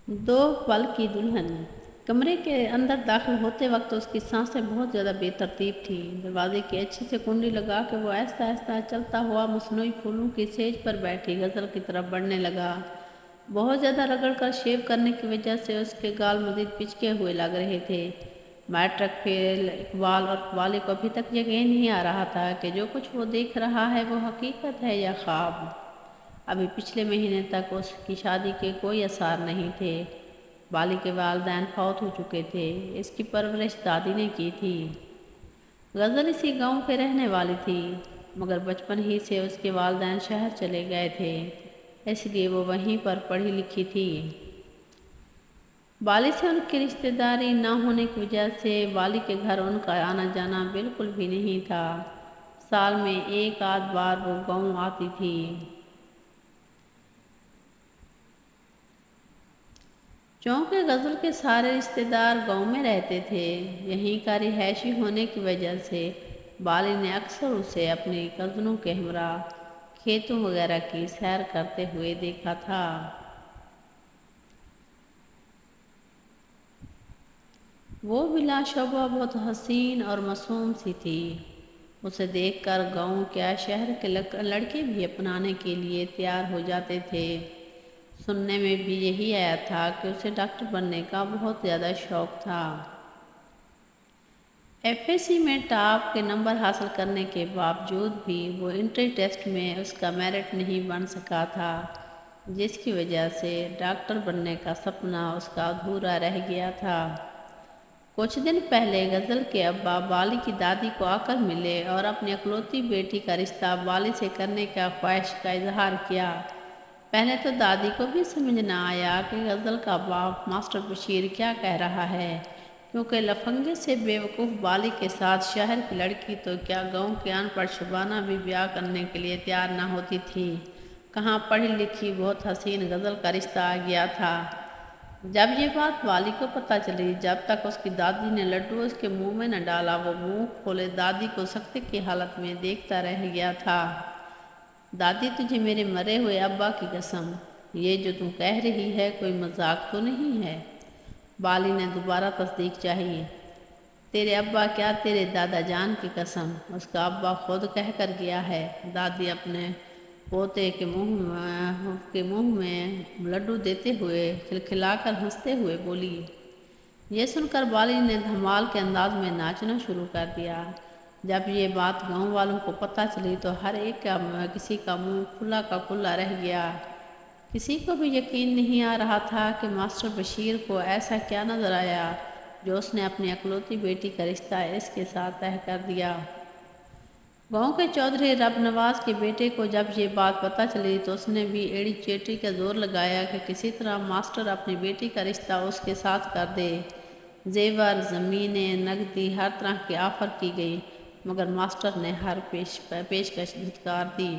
دو پل کی دلہن۔ کمرے کے اندر داخل ہوتے وقت اس کی سانسیں بہت زیادہ بے ترتیب تھیں۔ دروازے کی اچھے سے کنڈی لگا کے وہ آہستہ آہستہ چلتا ہوا مصنوعی پھولوں کی سیج پر بیٹھی غزل کی طرف بڑھنے لگا۔ بہت زیادہ رگڑ کر شیو کرنے کی وجہ سے اس کے گال مزید پچکے ہوئے لگ رہے تھے۔ میٹرک فیل اقبال اور والی کو ابھی تک یقین نہیں آ رہا تھا کہ جو کچھ وہ دیکھ رہا ہے وہ حقیقت ہے یا خواب۔ ابھی پچھلے مہینے تک اس کی شادی کے کوئی آثار نہیں تھے۔ بالی کے والدین فوت ہو چکے تھے۔ اس کی پرورش دادی نے کی تھی۔ غزل اسی گاؤں کے رہنے والی تھی، مگر بچپن ہی سے اس کے والدین شہر چلے گئے تھے، اس لیے وہ وہیں پر پڑھی لکھی تھی۔ بالی سے ان کی رشتہ داری نہ ہونے کی وجہ سے بالی کے گھر ان کا آنا جانا بالکل بھی نہیں تھا۔ سال میں ایک آدھ بار وہ گاؤں آتی تھی۔ چونکہ غزل کے سارے رشتہ دار گاؤں میں رہتے تھے، یہیں کا رہائشی ہونے کی وجہ سے بالی نے اکثر اسے اپنی کزنوں کے ہمراہ کھیتوں وغیرہ کی سیر کرتے ہوئے دیکھا تھا۔ وہ بلا شبہ بہت حسین اور معصوم سی تھی۔ اسے دیکھ کر گاؤں کیا شہر کے لڑکے بھی اپنانے کے لیے تیار ہو جاتے تھے۔ سننے میں بھی یہی آیا تھا کہ اسے ڈاکٹر بننے کا بہت زیادہ شوق تھا۔ ایف اے سی میں ٹاپ کے نمبر حاصل کرنے کے باوجود بھی وہ انٹری ٹیسٹ میں اس کا میرٹ نہیں بن سکا تھا، جس کی وجہ سے ڈاکٹر بننے کا سپنا اس کا ادھورا رہ گیا تھا۔ کچھ دن پہلے غزل کے ابا بالی کی دادی کو آ کر ملے اور اپنی اکلوتی بیٹی کا رشتہ بالی سے کرنے کا خواہش کا اظہار کیا۔ پہلے تو دادی کو بھی سمجھ نہ آیا کہ غزل کا باپ ماسٹر بشیر کیا کہہ رہا ہے، کیونکہ لفنگے سے بے وقوف بالی کے ساتھ شہر کی لڑکی تو کیا گاؤں کی ان پڑھ شبانہ بھی بیاہ کرنے کے لیے تیار نہ ہوتی تھی، کہاں پڑھی لکھی بہت حسین غزل کا رشتہ آ گیا تھا۔ جب یہ بات والی کو پتہ چلی، جب تک اس کی دادی نے لڈو اس کے منہ میں نہ ڈالا وہ منہ کھولے دادی کو سکتے کی حالت میں دیکھتا رہ گیا تھا۔ دادی تجھے میرے مرے ہوئے ابا کی قسم، یہ جو تم کہہ رہی ہے کوئی مذاق تو نہیں ہے؟ بالی نے دوبارہ تصدیق چاہی۔ تیرے ابا کیا تیرے دادا جان کی قسم، اس کا ابا خود کہہ کر گیا ہے۔ دادی اپنے پوتے کے منہ میں لڈو دیتے ہوئے کھلکھلا کر ہنستے ہوئے بولی۔ یہ سن کر بالی نے دھمال کے انداز میں ناچنا شروع کر دیا۔ جب یہ بات گاؤں والوں کو پتہ چلی تو ہر ایک کسی کا منہ کھلا کا کھلا رہ گیا۔ کسی کو بھی یقین نہیں آ رہا تھا کہ ماسٹر بشیر کو ایسا کیا نظر آیا جو اس نے اپنی اکلوتی بیٹی کا رشتہ اس کے ساتھ طے کر دیا۔ گاؤں کے چودھری رب نواز کے بیٹے کو جب یہ بات پتہ چلی تو اس نے بھی ایڑی چیٹی کا زور لگایا کہ کسی طرح ماسٹر اپنی بیٹی کا رشتہ اس کے ساتھ کر دے۔ زیور، زمینیں، نقدی، ہر طرح کی آفر کی گئی، مگر ماسٹر نے ہر پیشکش دھتکار دی۔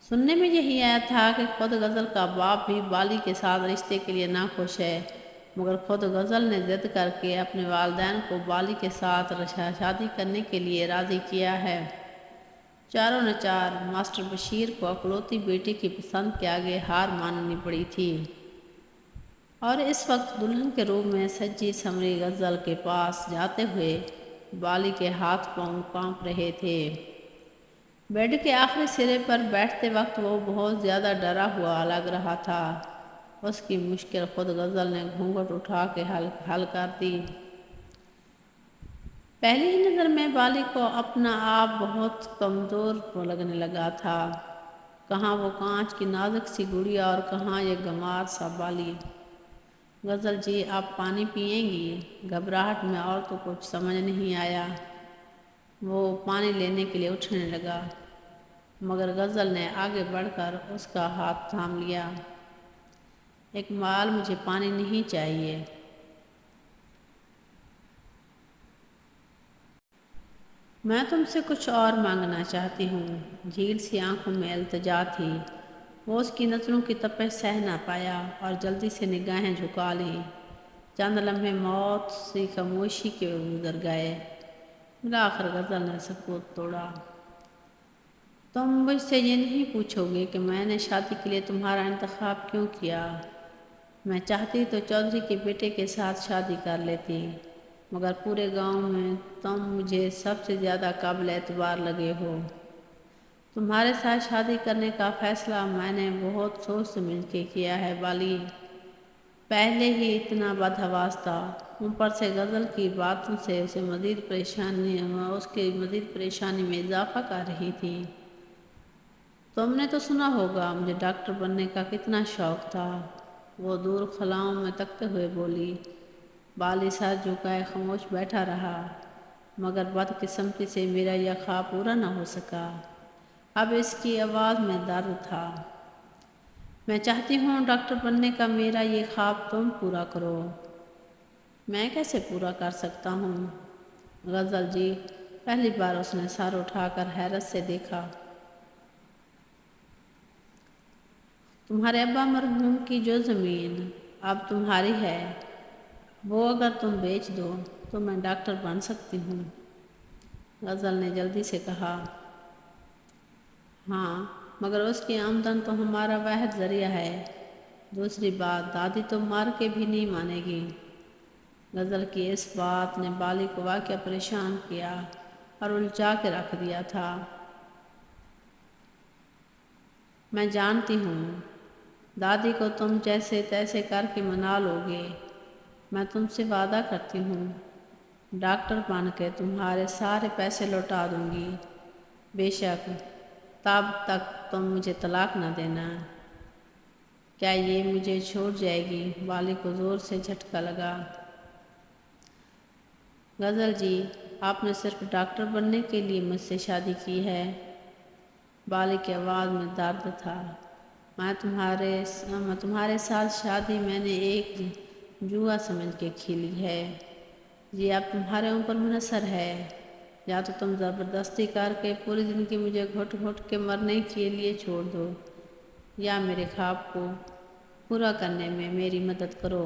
سننے میں یہی آیا تھا کہ خود غزل کا باپ بھی بالی کے ساتھ رشتے کے لیے ناخوش ہے، مگر خود غزل نے ضد کر کے اپنے والدین کو بالی کے ساتھ شادی کرنے کے لیے راضی کیا ہے۔ چاروں ناچار ماسٹر بشیر کو اکلوتی بیٹی کی پسند کے آگے ہار ماننی پڑی تھی، اور اس وقت دلہن کے روپ میں سجی سنوری غزل کے پاس جاتے ہوئے بالی کے ہاتھ پاؤں کانپ رہے تھے۔ بیڈ کے آخری سرے پر بیٹھتے وقت وہ بہت زیادہ ڈرا ہوا لگ رہا تھا۔ اس کی مشکل خود غزل نے گھونگھٹ اٹھا کے حل کر دی۔ پہلی ہی نظر میں بالی کو اپنا آپ بہت کمزور لگنے لگا تھا، کہاں وہ کانچ کی نازک سی گڑیا اور کہاں یہ گنوار سا بالی۔ غزل جی آپ پانی پئیں گی؟ گھبراہٹ میں اور تو کچھ سمجھ نہیں آیا۔ وہ پانی لینے کے لیے اٹھنے لگا، مگر غزل نے آگے بڑھ کر اس کا ہاتھ تھام لیا۔ اقبال مجھے پانی نہیں چاہیے۔ میں تم سے کچھ اور مانگنا چاہتی ہوں۔ جھیل سی آنکھوں میں التجا تھی۔ وہ اس کی نظروں کی تپش سہ نہ پایا اور جلدی سے نگاہیں جھکا لیں۔ چند لمحے موت سی خاموشی کے گزر گئے۔ بالآخر غزل نے سکوت توڑا۔ تم مجھ سے یہ نہیں پوچھو گے کہ میں نے شادی کے لیے تمہارا انتخاب کیوں کیا؟ میں چاہتی تو چودھری کے بیٹے کے ساتھ شادی کر لیتی، مگر پورے گاؤں میں تم مجھے سب سے زیادہ قابل اعتبار لگے ہو۔ تمہارے ساتھ شادی کرنے کا فیصلہ میں نے بہت سوچ سمجھ کے کیا ہے بالی۔ پہلے ہی اتنا بدحواس تھا، اوپر سے غزل کی باتوں سے اس کی مزید پریشانی میں اضافہ کر رہی تھی۔ تم نے تو سنا ہوگا مجھے ڈاکٹر بننے کا کتنا شوق تھا، وہ دور خلاؤں میں تکتے ہوئے بولی۔ بالی سر جھکائے خاموش بیٹھا رہا، مگر بدقسمتی سے میرا یہ خواب پورا نہ ہو سکا۔ اب اس کی آواز میں درد تھا۔ میں چاہتی ہوں ڈاکٹر بننے کا میرا یہ خواب تم پورا کرو۔ میں کیسے پورا کر سکتا ہوں؟ غزل جی، پہلی بار اس نے سر اٹھا کر حیرت سے دیکھا۔ تمہارے ابا مرحوم کی جو زمین اب تمہاری ہے، وہ اگر تم بیچ دو تو میں ڈاکٹر بن سکتی ہوں۔ غزل نے جلدی سے کہا۔ ہاں، مگر اس کی آمدن تو ہمارا واحد ذریعہ ہے۔ دوسری بات، دادی تو مر کے بھی نہیں مانے گی۔ غزل کی اس بات نے بالی کو واقعہ پریشان کیا اور الجھا کے رکھ دیا تھا۔ میں جانتی ہوں دادی کو تم جیسے تیسے کر کے منا لو گے، میں تم سے وعدہ کرتی ہوں ڈاکٹر بن کے تمہارے سارے پیسے لوٹا دوں گی، بے شک تب تک تم مجھے طلاق نہ دینا۔ کیا یہ مجھے چھوڑ جائے گی؟ بالی کو زور سے جھٹکا لگا۔ غزل جی، آپ نے صرف ڈاکٹر بننے کے لیے مجھ سے شادی کی ہے؟ بالی کی آواز میں درد تھا۔ میں تمہارے ساتھ شادی میں نے ایک جوا سمجھ کے کھیلی ہے، یہ اب تمہارے اوپر منحصر ہے۔ یا تو تم زبردستی کر کے پوری زندگی مجھے گھٹ گھٹ کے مرنے کے لیے چھوڑ دو، یا میرے خواب کو پورا کرنے میں میری مدد کرو۔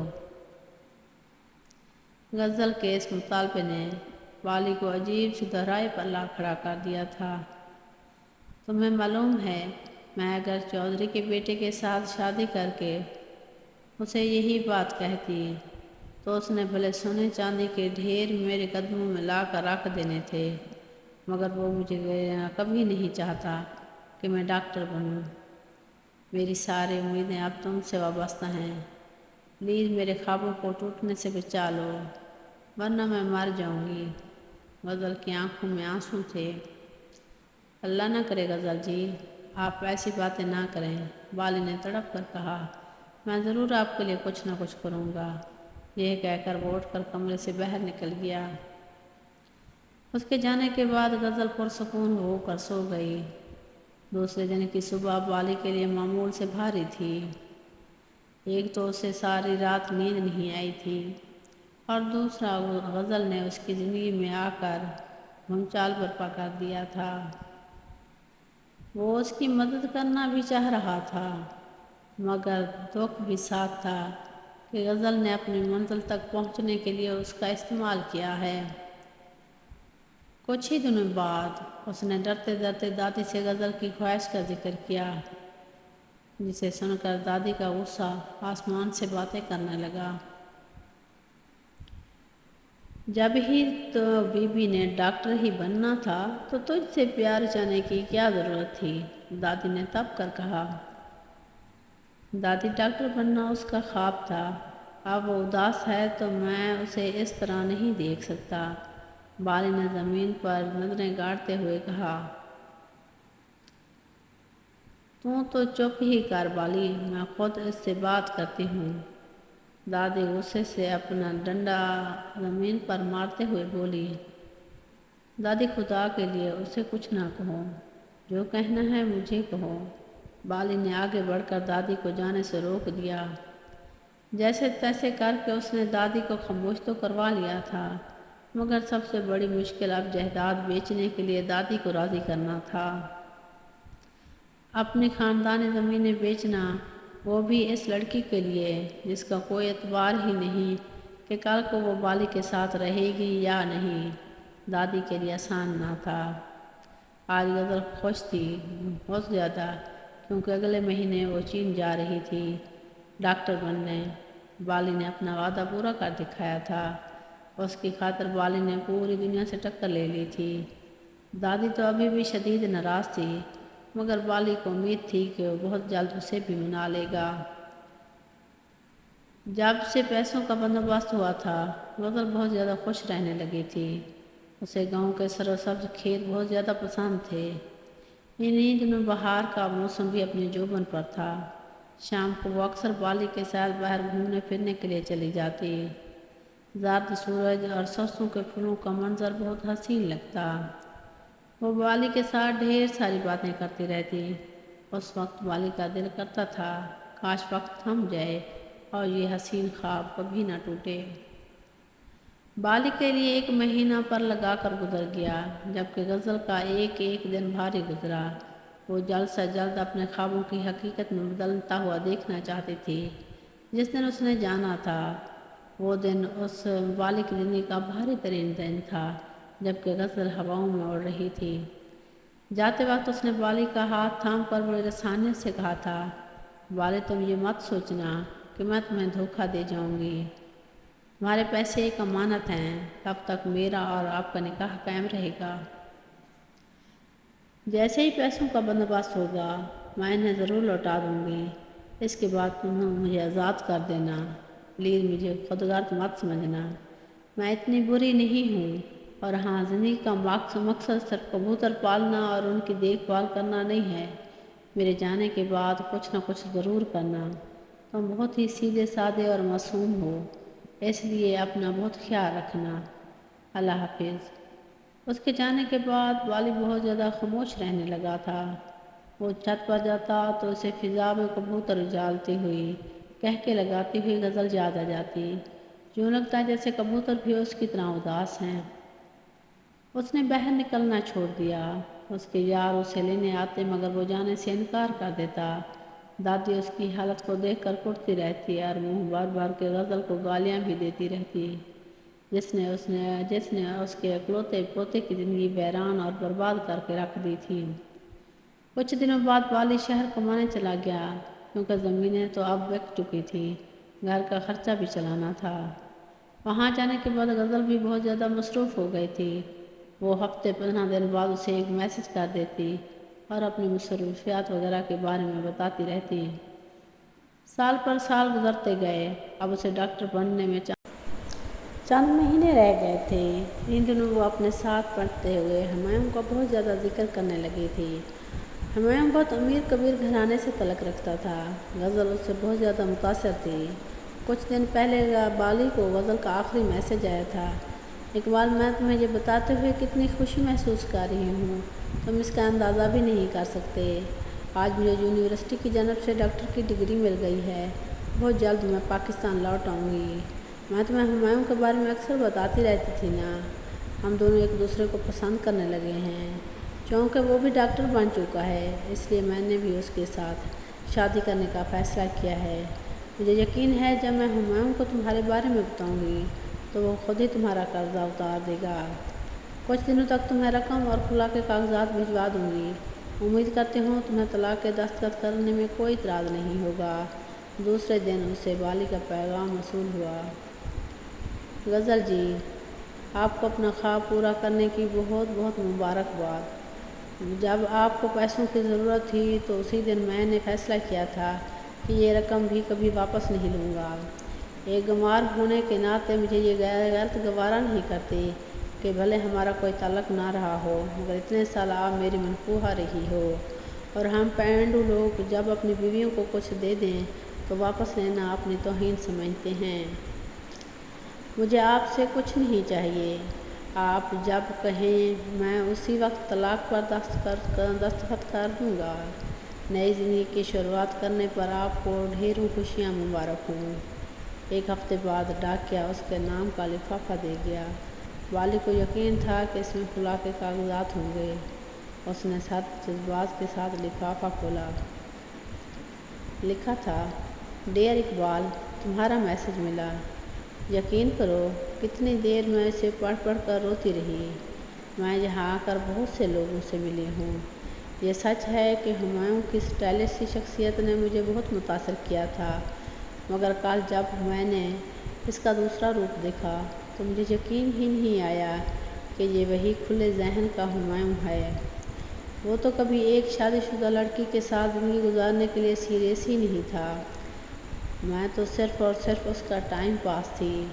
غزل کے اس مطالبے نے بالی کو عجیب سی دہرائی پر لا کھڑا کر دیا تھا۔ تمہیں معلوم ہے، میں اگر چودھری کے بیٹے کے ساتھ شادی کر کے اسے یہی بات کہتی تو اس نے بھلے سونے چاندی کے ڈھیر میرے قدموں میں لا کر رکھ دینے تھے، مگر وہ مجھے کبھی نہیں چاہتا کہ میں ڈاکٹر بنوں۔ میری ساری امیدیں اب تم سے وابستہ ہیں، پلیز میرے خوابوں کو ٹوٹنے سے بچا لو، ورنہ میں مر جاؤں گی۔ غزل کی آنکھوں میں آنسو تھے۔ اللہ نہ کرے غزل جی، آپ ایسی باتیں نہ کریں، بالی نے تڑپ کر کہا۔ میں ضرور آپ کے لیے کچھ نہ کچھ کروں گا۔ یہ کہہ کر وہ اٹھ کر کمرے سے باہر نکل گیا۔ اس کے جانے کے بعد غزل پرسکون ہو کر سو گئی۔ دوسرے دن کی صبح بالی کے لیے معمول سے بھاری تھی۔ ایک تو اسے ساری رات نیند نہیں آئی تھی، اور دوسرا غزل نے اس کی زندگی میں آ کر بھونچال برپا کر دیا تھا۔ وہ اس کی مدد کرنا بھی چاہ رہا تھا، مگر دکھ بھی ساتھ تھا کہ غزل نے اپنی منزل تک پہنچنے کے لیے اس کا استعمال کیا ہے۔ کچھ ہی دنوں بعد اس نے ڈرتے ڈرتے دادی سے غزل کی خواہش کا ذکر کیا، جسے سن کر دادی کا غصہ آسمان سے باتیں کرنے لگا۔ جب ہی تو بی بی نے ڈاکٹر ہی بننا تھا تو تجھ سے پیار جانے کی کیا ضرورت تھی؟ دادی نے تب کر کہا۔ دادی، ڈاکٹر بننا اس کا خواب تھا، اب وہ اداس ہے تو میں اسے اس طرح نہیں دیکھ سکتا۔ بالی نے زمین پر نظریں گاڑتے ہوئے کہا۔ تو چپ ہی کر بالی، میں خود اس سے بات کرتی ہوں۔ دادی غصے سے اپنا ڈنڈا زمین پر مارتے ہوئے بولی۔ دادی، خدا کے لیے اسے کچھ نہ کہو، جو کہنا ہے مجھے کہو۔ بالی نے آگے بڑھ کر دادی کو جانے سے روک دیا۔ جیسے تیسے کر کے اس نے دادی کو خاموش تو کروا لیا تھا، مگر سب سے بڑی مشکل اب جائیداد بیچنے کے لیے دادی کو راضی کرنا تھا۔ اپنی خاندانی زمینیں بیچنا، وہ بھی اس لڑکی کے لیے جس کا کوئی اعتبار ہی نہیں کہ کل کو وہ بالی کے ساتھ رہے گی یا نہیں، دادی کے لیے آسان نہ تھا۔ آج غزل خوش تھی، بہت زیادہ، کیونکہ اگلے مہینے وہ چین جا رہی تھی ڈاکٹر بننے۔ بالی نے اپنا وعدہ پورا کر دکھایا تھا۔ اس کی خاطر بالی نے پوری دنیا سے ٹکر لے لی تھی۔ دادی تو ابھی بھی شدید ناراض تھی، مگر بالی کو امید تھی کہ وہ بہت جلد اسے بھی منا لے گا۔ جب سے پیسوں کا بندوبست ہوا تھا، غزل بہت زیادہ خوش رہنے لگی تھی۔ اسے گاؤں کے سرسبز کھیت بہت زیادہ پسند تھے۔ انہی دنوں بہار کا موسم بھی اپنے جوبن پر تھا۔ شام کو وہ اکثر بالی کے ساتھ باہر گھومنے پھرنے کے لیے چلی جاتی۔ زرد سورج اور سرسوں کے پھولوں کا منظر بہت حسین لگتا۔ وہ بالی کے ساتھ ڈھیر ساری باتیں کرتی رہتی۔ اس وقت بالی کا دل کرتا تھا کاش وقت تھم جائے اور یہ حسین خواب کبھی نہ ٹوٹے۔ بالی کے لیے 1 مہینہ پر لگا کر گزر گیا، جبکہ غزل کا ایک ایک دن بھاری گزرا۔ وہ جلد سے جلد اپنے خوابوں کی حقیقت میں بدلتا ہوا دیکھنا چاہتی تھی۔ جس دن اس نے جانا تھا، وہ دن اس بالی کی زندگی کا بھاری ترین دن تھا، جبکہ غزل ہواؤں میں اڑ رہی تھی۔ جاتے وقت اس نے بالی کا ہاتھ تھام کر بڑی رسانیت سے کہا تھا، بالی تم یہ مت سوچنا کہ میں تمہیں دھوکہ دے جاؤں گی۔ تمہارے پیسے ایک امانت ہیں، تب تک میرا اور آپ کا نکاح قائم رہے گا۔ جیسے ہی پیسوں کا بندوبست ہوگا، میں انہیں ضرور لوٹا دوں گی۔ اس کے بعد تم مجھے آزاد کر دینا۔ پلیز مجھے خودغرض مت سمجھنا، میں اتنی بری نہیں ہوں۔ اور ہاں، زندگی کا مقصد صرف کبوتر پالنا اور ان کی دیکھ بھال کرنا نہیں ہے۔ میرے جانے کے بعد کچھ نہ کچھ ضرور کرنا۔ تم بہت ہی سیدھے سادے اور معصوم ہو، اس لیے اپنا بہت خیال رکھنا۔ اللہ حافظ۔ اس کے جانے کے بعد بالی بہت زیادہ خاموش رہنے لگا تھا۔ وہ چھت پر جاتا تو اسے فضا میں کبوتر اجالتی ہوئی، کہکے لگاتی ہوئی غزل یاد آ جاتی۔ یوں لگتا جیسے کبوتر بھی اس کی طرح اداس ہیں۔ اس نے باہر نکلنا چھوڑ دیا۔ اس کے یار اسے لینے آتے مگر وہ جانے سے انکار کر دیتا۔ دادی اس کی حالت کو دیکھ کر کڑتی رہتی اور منہ بھر بھر کے غزل کو گالیاں بھی دیتی رہتی، جس نے اس کے اکلوتے پوتے کی زندگی ویران اور برباد کر کے رکھ دی تھی۔ کچھ دنوں بعد بالی شہر کمانے چلا گیا، کیونکہ زمینیں تو اب بک چکی تھی، گھر کا خرچہ بھی چلانا تھا۔ وہاں جانے کے بعد غزل بھی بہت زیادہ مصروف ہو گئی تھی۔ وہ ہفتے 15 دن بعد اسے ایک میسج کر دیتی اور اپنی مصروفیات وغیرہ کے بارے میں بتاتی رہتی۔ سال پر سال گزرتے گئے۔ اب اسے ڈاکٹر بننے میں چند مہینے رہ گئے تھے۔ ان دنوں وہ اپنے ساتھ پڑھتے ہوئے ہمایوں کا بہت زیادہ ذکر کرنے لگی تھی۔ ہمایوں بہت امیر کبیر گھرانے سے تعلق رکھتا تھا۔ غزل اس سے بہت زیادہ متاثر تھی۔ کچھ دن پہلے بالی کو غزل کا آخری میسج آیا تھا، اقبال میں تمہیں یہ بتاتے ہوئے کتنی خوشی محسوس کر رہی ہوں، تم اس کا اندازہ بھی نہیں کر سکتے۔ آج مجھے یونیورسٹی کی جانب سے ڈاکٹر کی ڈگری مل گئی ہے۔ بہت جلد میں پاکستان لوٹ آؤں گی۔ میں تمہیں ہمایوں کے بارے میں اکثر بتاتی رہتی تھی نا، ہم دونوں ایک دوسرے کو پسند کرنے لگے ہیں۔ چونکہ وہ بھی ڈاکٹر بن چکا ہے، اس لیے میں نے بھی اس کے ساتھ شادی کرنے کا فیصلہ کیا ہے۔ مجھے یقین ہے جب میں ہمایوں کو تمہارے بارے میں بتاؤں گی تو وہ خود ہی تمہارا قرضہ اتار دے گا۔ کچھ دنوں تک تمہیں رقم اور خلا کے کاغذات بھجوا دوں گی۔ امید کرتی ہوں تمہیں طلاق کے دستخط کرنے میں کوئی اعتراض نہیں ہوگا۔ دوسرے دن اسے بالی کا پیغام موصول ہوا۔ غزل جی، آپ کو اپنا خواب پورا کرنے کی بہت بہت مبارکباد۔ جب آپ کو پیسوں کی ضرورت تھی تو اسی دن میں نے فیصلہ کیا تھا کہ یہ رقم بھی کبھی واپس نہیں لوں گا۔ ایک گنوار ہونے کے ناطے مجھے یہ غیرت گوارا نہیں کرتی کہ بھلے ہمارا کوئی تعلق نہ رہا ہو، مگر اتنے سال آپ میری منقوہ رہی ہو، اور ہم پینڈو لوگ جب اپنی بیویوں کو کچھ دے دیں تو واپس لینا اپنی توہین سمجھتے ہیں۔ مجھے آپ سے کچھ نہیں چاہیے۔ آپ جب کہیں میں اسی وقت طلاق پر دستخط کر دوں گا۔ نئی زندگی کی شروعات کرنے پر آپ کو ڈھیروں خوشیاں مبارک ہوں۔ ایک ہفتے بعد ڈاکیا اس کے نام کا لفافہ دے گیا۔ بالی کو یقین تھا کہ اس میں خلا کے کاغذات ہوں گے۔ اس نے سخت جذبات کے ساتھ لفافہ کھولا۔ لکھا تھا، ڈیئر اقبال، تمہارا میسج ملا۔ یقین کرو کتنی دیر میں اسے پڑھ پڑھ کر روتی رہی۔ میں یہاں آ کر بہت سے لوگوں سے ملی ہوں۔ یہ سچ ہے کہ ہمایوں کی اسٹائلش سی شخصیت نے مجھے بہت متاثر کیا تھا۔ مگر کل جب میں نے اس کا دوسرا روپ دیکھا تو مجھے یقین ہی نہیں آیا کہ یہ وہی کھلے ذہن کا ہمایوں ہے۔ وہ تو کبھی ایک شادی شدہ لڑکی کے ساتھ زندگی گزارنے کے لیے سیریس ہی نہیں تھا۔ میں تو صرف اور صرف اس کا ٹائم پاس تھی۔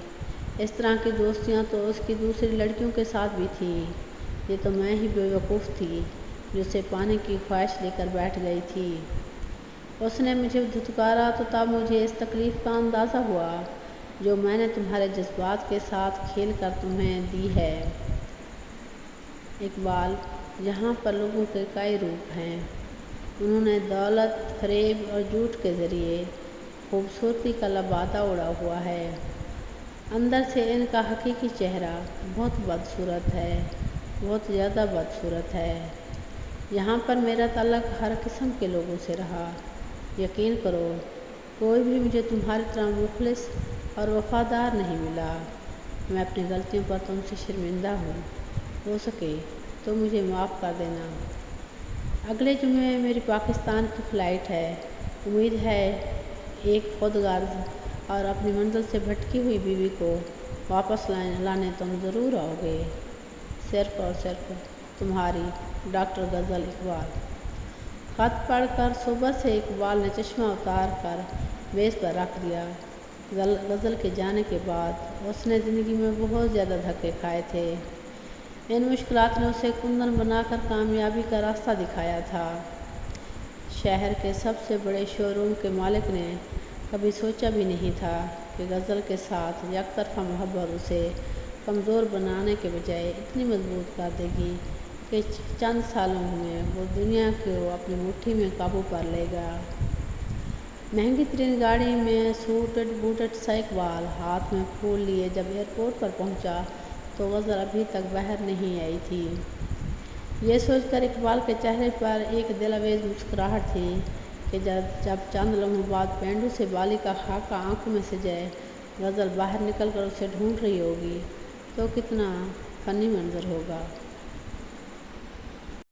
اس طرح کی دوستیاں تو اس کی دوسری لڑکیوں کے ساتھ بھی تھیں۔ یہ تو میں ہی بے وقوف تھی جو اسے پانے کی خواہش لے کر بیٹھ گئی تھی۔ اس نے مجھے دھتکارا تو تب مجھے اس تکلیف کا اندازہ ہوا جو میں نے تمہارے جذبات کے ساتھ کھیل کر تمہیں دی ہے۔ اقبال: یہاں پر لوگوں کے کئی روپ ہیں۔ انہوں نے دولت، فریب اور جھوٹ کے ذریعے خوبصورتی کا لبادہ اڑا ہوا ہے۔ اندر سے ان کا حقیقی چہرہ بہت بدصورت ہے، بہت زیادہ بدصورت ہے۔ یہاں پر میرا تعلق ہر قسم کے لوگوں سے رہا۔ یقین کرو کوئی بھی مجھے تمہاری طرح مخلص اور وفادار نہیں ملا۔ میں اپنی غلطیوں پر تم سے شرمندہ ہوں۔ ہو سکے تو مجھے معاف کر دینا۔ اگلے جمعے میری پاکستان کی فلائٹ ہے۔ امید ہے ایک خود غرض اور اپنی منزل سے بھٹکی ہوئی بیوی کو واپس لانے تم ضرور آؤ گے۔ صرف اور صرف تمہاری ڈاکٹر غزل اقبال۔ خط پڑھ کر صبح سے اقبال نے چشمہ اتار کر میز پر رکھ دیا۔ غزل کے جانے کے بعد اس نے زندگی میں بہت زیادہ دھکے کھائے تھے۔ ان مشکلات نے اسے کندن بنا کر کامیابی کا راستہ دکھایا تھا۔ شہر کے سب سے بڑے شو روم کے مالک نے کبھی سوچا بھی نہیں تھا کہ غزل کے ساتھ یک طرفہ محبت اسے کمزور بنانے کے بجائے اتنی مضبوط کر دے گی کہ چند سالوں میں وہ دنیا کو اپنی مٹھی میں قابو کر لے گا۔ مہنگی ترین گاڑی میں سوٹڈ بوٹڈ سا اقبال ہاتھ میں پھول لیے جب ایئرپورٹ پر پہنچا تو غزل ابھی تک باہر نہیں آئی تھی۔ یہ سوچ کر اقبال کے چہرے پر ایک دل آویز مسکراہٹ تھی کہ جب چند لمحوں بعد پینڈو سے بالی کا خاکہ آنکھوں میں سے جائے غزل باہر نکل کر اسے ڈھونڈ رہی ہوگی تو کتنا فنی منظر ہوگا۔